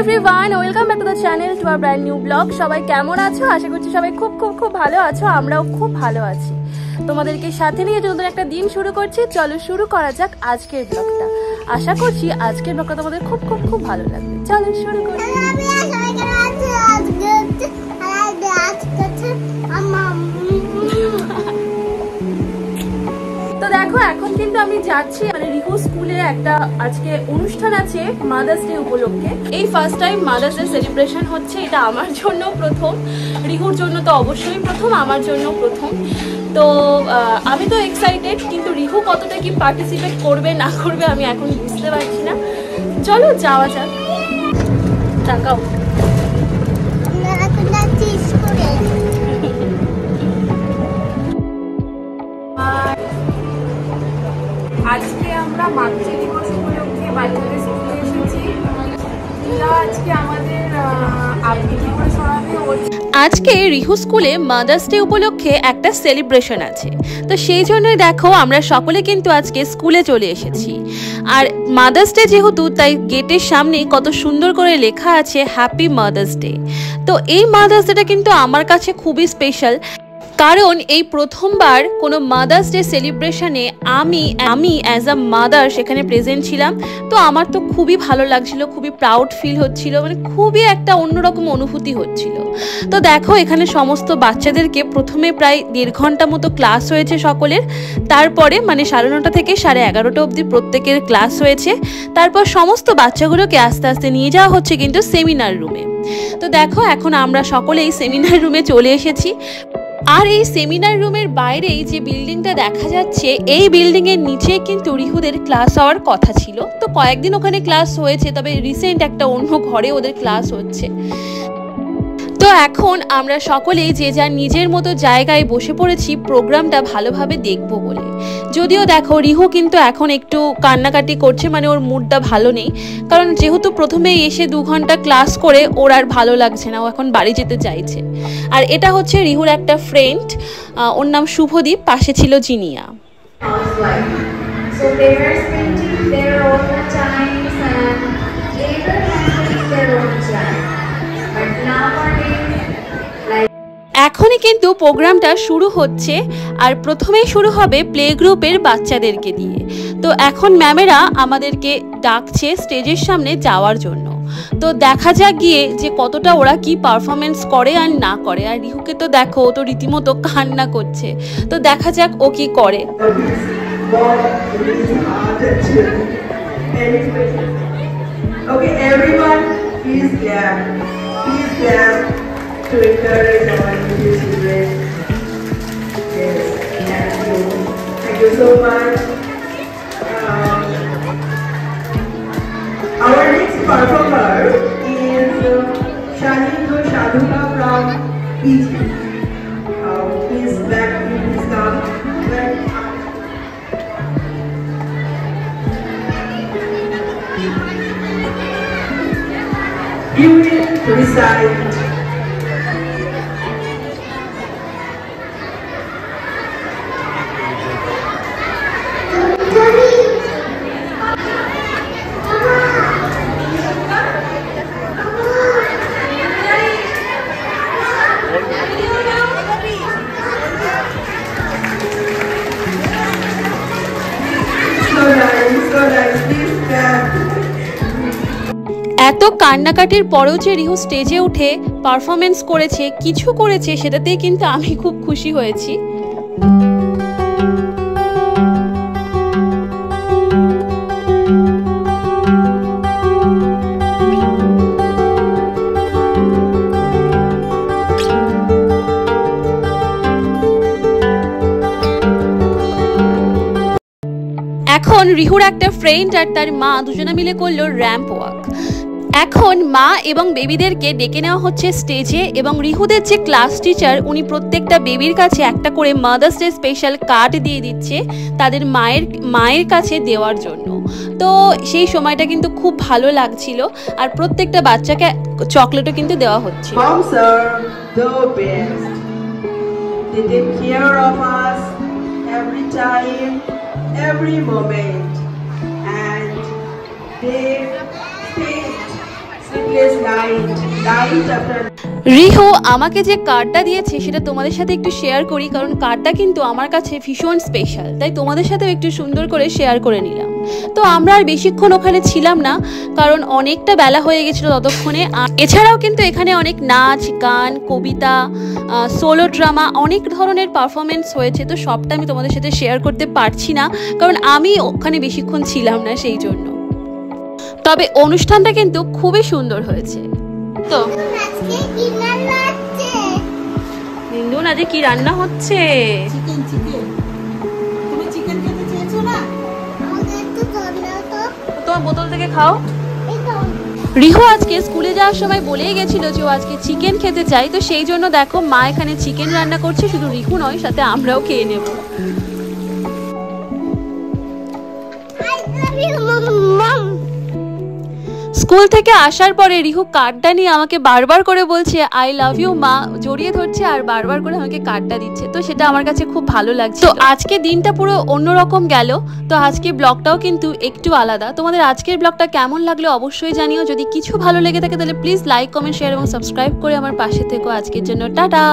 Everyone, welcome back to the channel, to our brand new blog. সবাই কেমন আছো? আশা করছি সবাই খুব খুব খুব ভালো আছো। আমরাও খুব ভালো আছি। তোমাদেরকে সাথে নিয়ে নতুন একটা দিন শুরু করছি। চলো শুরু করা যাক আজকের ব্লগটা। আশা করছি আজকের ব্লগটা তোমাদের খুব খুব খুব ভালো লাগবে। চলো শুরু করি। তো দেখো, এখন কিন্তু আমি যাচ্ছি, মানে রিহু স্কুলে একটা আজকে অনুষ্ঠান আছে মাদার্স ডে উপলক্ষে। এই first time mother's day celebration হচ্ছে। এটা আমার জন্য প্রথম, রিহুর জন্য তো অবশ্যই প্রথম, আমার জন্য প্রথম। তো আমি তো এক্সাইটেড, কিন্তু রিহু কতটা কি পার্টিসিপেট করবে না করবে আমি এখন বুঝতে পারছি না। চলো যাওয়া যাক। টাকাও আজকে আমরা মাতৃ দিবস উপলক্ষে বাচ্চাদের স্কুলে এসেছি। আজকে আমাদের আবৃত্তি করে শোনাবে। আজকে রিহু স্কুলে মাদার্স ডে উপলক্ষে একটা সেলিব্রেশন আছে, তো সেই জন্যই দেখো আমরা সকলে কিন্তু আজকে স্কুলে চলে এসেছি। আর মাদার্স ডে যেহেতু, তাই গেটের সামনে কত সুন্দর করে লেখা আছে হ্যাপি মাদার্স ডে। তো এই মাদার্স ডেটা কিন্তু আমার কাছে খুবই স্পেশাল, কারণ এই প্রথমবার কোনো মাদার্স ডে সেলিব্রেশনে আমি অ্যাজ আ মাদার সেখানে প্রেজেন্ট ছিলাম। তো আমার তো খুবই ভালো লাগছিল, খুবই প্রাউড ফিল হচ্ছিল, মানে খুবই একটা অন্যরকম অনুভূতি হচ্ছিল। তো দেখো, এখানে সমস্ত বাচ্চাদেরকে প্রথমে প্রায় 1.5 ঘন্টা মতো ক্লাস হয়েছে সকলের। তারপরে মানে 9:30 থেকে 11:30 অবধি প্রত্যেকের ক্লাস হয়েছে। তারপর সমস্ত বাচ্চাগুলোকে আস্তে আস্তে নিয়ে যাওয়া হচ্ছে কিন্তু সেমিনার রুমে। তো দেখো, এখন আমরা সকলেই সেমিনার রুমে চলে এসেছি। আর এই সেমিনার রুমের বাইরেই যে বিল্ডিংটা দেখা যাচ্ছে, এই বিল্ডিং এর নিচে কিন্তু রিহুদের ক্লাস হওয়ার কথা ছিল। তো কয়েকদিন ওখানে ক্লাস হয়েছে, তবে রিসেন্ট একটা অন্য ঘরে ওদের ক্লাস হচ্ছে। তো এখন আমরা সকলেই যে যার নিজের মতো জায়গায় বসে পড়েছি প্রোগ্রামটা ভালোভাবে দেখব বলে। যদিও দেখো, রিহু কিন্তু এখন একটু কান্নাকাটি করছে, মানে ওর মুডটা ভালো নেই, কারণ যেহেতু প্রথমেই এসে 2 ঘন্টা ক্লাস করে ওর আর ভালো লাগছে না, ও এখন বাড়ি যেতে চাইছে। আর এটা হচ্ছে রিহুর একটা ফ্রেন্ড, ওর নাম শুভদীপ, পাশে ছিল জিনিয়া। এখনই কিন্তু প্রোগ্রামটা শুরু হচ্ছে, আর প্রথমেই শুরু হবে প্লে গ্রুপের বাচ্চাদেরকে দিয়ে। তো এখন ম্যামেরা আমাদেরকে ডাকছে স্টেজের সামনে যাওয়ার জন্য। তো দেখা যাক গিয়ে যে কতটা ওরা কি পারফরমেন্স করে আর না করে। আর রিহুকে তো দেখো, ও তো রীতিমতো কান্না করছে। তো দেখা যাক ও কি করে। To encourage our new children. Yes, thank you so much. Our next performer is Shalindra Shadhuka from Egypt. He's back in his town. You will recite এত কান্নাকাটির পরেও যে রিহু স্টেজে উঠে পারফরমেন্স করেছে, কিছু করেছে, সেটাতেই কিন্তু আমি খুব খুশি হয়েছি। এখন রিহুর একটা ফ্রেন্ড আর তার মা দুজনে মিলে করলো র্যাম্প ওয়াক। এখন মা এবং বেবিদেরকে ডেকে নেওয়া হচ্ছে স্টেজে, এবং রিহুদের যে ক্লাস টিচার, উনি প্রত্যেকটা বেবির কাছে একটা করে মাদার্স ডে স্পেশাল কার্ড দিয়ে দিচ্ছে তাদের মায়ের কাছে দেওয়ার জন্য। তো সেই সময়টা কিন্তু খুব ভালো লাগছিল, আর প্রত্যেকটা বাচ্চাকে চকলেটও কিন্তু দেওয়া হচ্ছে। every moment, and they stayed always light after. Rihu আমাকে যে কার্ডটা দিয়েছে সেটা তোমাদের সাথে একটু শেয়ার করি, কারণ কার্ডটা কিন্তু আমার কাছে ভীষণ স্পেশাল, তাই তোমাদের সাথেও একটু সুন্দর করে শেয়ার করে নিলাম। তো আমরা আর বেশিক্ষণ ওখানে ছিলাম না, কারণ অনেকটা বেলা হয়ে গেছিলো ততক্ষণে। এছাড়াও কিন্তু এখানে অনেক নাচ গান, কবিতা, সোলো ড্রামা, অনেক ধরনের পারফরমেন্স হয়েছে। তো সবটা আমি তোমাদের সাথে শেয়ার করতে পারছি না, কারণ আমি ওখানে বেশিক্ষণ ছিলাম না সেই জন্য। তবে অনুষ্ঠানটা কিন্তু খুবই সুন্দর হয়েছে। তো বিন্দু আজকে কি রান্না হচ্ছে? চিকেন। তুমি চিকেন খেতে চেয়েছো না? আমাকে একটু জল দাও তো। তোমার বোতল থেকে খাও। রিহু আজকে স্কুলে যাওয়ার সময় বলেই গেছিল যে ও আজকে চিকেন খেতে চাই, তো সেই জন্য দেখো মা এখানে চিকেন রান্না করছে। শুধু রিহু নয়, সাথে আমরাও খেয়ে নেব। স্কুল থেকে আসার পরে রিহু কার্ডটা নিয়ে আমাকে বারবার করে বলছে আই লাভ ইউ মা, জড়িয়ে ধরছে আর বারবার করে আমাকে কার্ডটা দিচ্ছে। তো সেটা আমার কাছে খুব ভালো লাগছে। তো আজকে দিনটা পুরো অন্যরকম গেল। তো আজকে ব্লগটাও কিন্তু একটু আলাদা। তোমাদের আজকের ব্লগটা কেমন লাগলো অবশ্যই জানিও। যদি কিছু ভালো লেগে থাকে তাহলে প্লিজ লাইক, কমেন্ট, শেয়ার এবং সাবস্ক্রাইব করে আমার পাশে থেকো। আজকের জন্য টাটা।